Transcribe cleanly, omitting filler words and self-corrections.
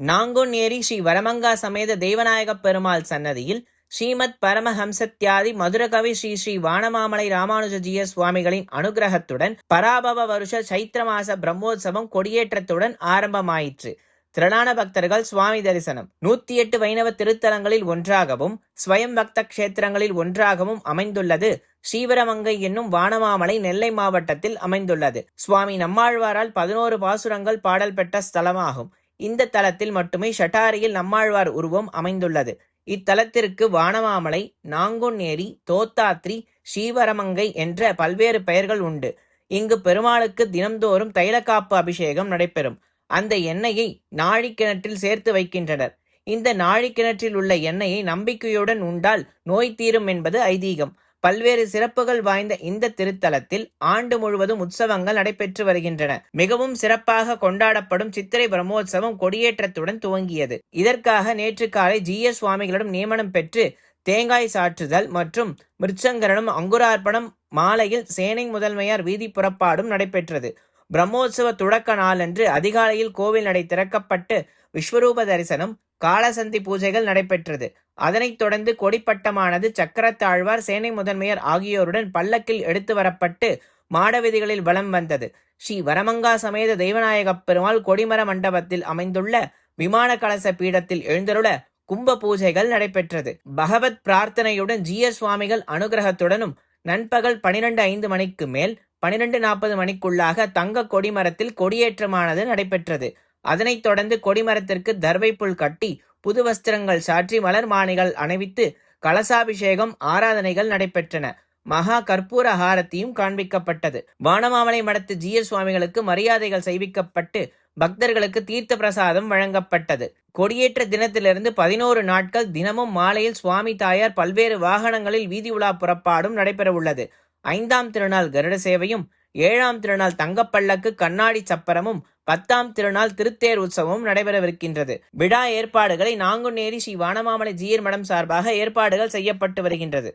நாங்குநேரி ஸ்ரீ வரமங்கா சமேத தேவநாயகப் பெருமாள் சன்னதியில் ஸ்ரீமத் பரமஹம்சத்யாதி மதுரகவி ஸ்ரீ ஸ்ரீ வானமாமலை ராமானுஜஜிய சுவாமிகளின் அனுகிரகத்துடன் பராபவ வருஷ சைத்திர மாச பிரம்மோற்சவம் கொடியேற்றத்துடன் ஆரம்பமாயிற்று. திரளான பக்தர்கள் சுவாமி தரிசனம். 108 வைணவ திருத்தலங்களில் ஒன்றாகவும் ஸ்வயம் பக்த கஷேத்திரங்களில் ஒன்றாகவும் அமைந்துள்ளது ஸ்ரீவரமங்கை என்னும் வானமாமலை நெல்லை மாவட்டத்தில் அமைந்துள்ளது. சுவாமி நம்மாழ்வாரால் 11 பாசுரங்கள் பாடல் பெற்ற ஸ்தலமாகும். இந்த தலத்தில் மட்டுமே ஷட்டாரியில் நம்மாழ்வார் உருவம் அமைந்துள்ளது. இத்தலத்திற்கு வானமாமலை, நாங்குநேரி, தோத்தாத்ரி, ஸ்ரீவரமங்கை என்ற பல்வேறு பெயர்கள் உண்டு. இங்கு பெருமாளுக்கு தினம்தோறும் தைலக்காப்பு அபிஷேகம் நடைபெறும். அந்த எண்ணெயை நாழிக்கிணற்றில் சேர்த்து வைக்கின்றனர். இந்த நாழிக்கிணற்றில் உள்ள எண்ணெயை நம்பிக்கையுடன் உண்டால் நோய் தீரும் என்பது ஐதீகம். பல்வேறு சிறப்புகள் வாய்ந்த இந்த திருத்தலத்தில் ஆண்டு முழுவதும் உற்சவங்கள் நடைபெற்று வருகின்றன. மிகவும் சிறப்பாக கொண்டாடப்படும் சித்திரை பிரம்மோற்சவம் கொடியேற்றத்துடன் துவங்கியது. இதற்காக நேற்று காலை ஜி.எஸ். சுவாமிகளிடம் நியமனம் பெற்று தேங்காய் சாற்றுதல் மற்றும் மிருச்சங்கரணம், அங்குரார்ப்பணம், மாலையில் சேனை முதன்மையார் வீதி புறப்பாடும் நடைபெற்றது. பிரம்மோற்சவ தொடக்க நாளன்று அதிகாலையில் கோவில் நடை திறக்கப்பட்டு விஸ்வரூப தரிசனம், காலசந்தி பூஜைகள் நடைபெற்றது. அதனைத் தொடர்ந்து கொடிப்பட்டமானது சக்கரத்தாழ்வார், சேனை முதன்மையர் ஆகியோருடன் பல்லக்கில் எடுத்து வரப்பட்டு மாடவீதிகளில் வலம் வந்தது. ஸ்ரீ வரமங்கா சமேத தெய்வநாயகப் பெருமாள் கொடிமர மண்டபத்தில் அமைந்துள்ள விமான கலச பீடத்தில் எழுந்தருள கும்ப பூஜைகள் நடைபெற்றது. பகவத் பிரார்த்தனையுடன் ஜி.எஸ். சுவாமிகள் அனுகிரகத்துடனும் நண்பகல் 12:05 மணிக்கு மேல் 12:40 மணிக்குள்ளாக தங்க கொடிமரத்தில் கொடியேற்றமானது நடைபெற்றது. அதனைத் தொடர்ந்து கொடிமரத்திற்கு தர்வை புல் கட்டி புது வஸ்திரங்கள் சாற்றி மலர் மாலைகள் அணிவித்து கலசாபிஷேகம், ஆராதனைகள் நடைபெற்றன. மகா கற்பூர ஹாரத்தியும் காண்பிக்கப்பட்டது. வானமாமலை மடத்து ஜி.எஸ். சுவாமிகளுக்கு மரியாதைகள் செய்விக்கப்பட்டு பக்தர்களுக்கு தீர்த்த பிரசாதம் வழங்கப்பட்டது. கொடியேற்ற தினத்திலிருந்து 11 நாட்கள் தினமும் மாலையில் சுவாமி தாயார் பல்வேறு வாகனங்களில் வீதி உலா புறப்பாடும் நடைபெறவுள்ளது. 5ஆம் திருநாள் கருட சேவையும், 7ஆம் திருநாள் தங்கப்பல்லக்கு கண்ணாடி சப்பரமும், 10ஆம் திருநாள் திருத்தேர் உற்சவமும் நடைபெறவிருக்கின்றது. விழா ஏற்பாடுகளை நாங்குநேரி ஸ்ரீ வானமாமலை ஜீயர் மடம் சார்பாக ஏற்பாடுகள் செய்யப்பட்டு வருகின்றது.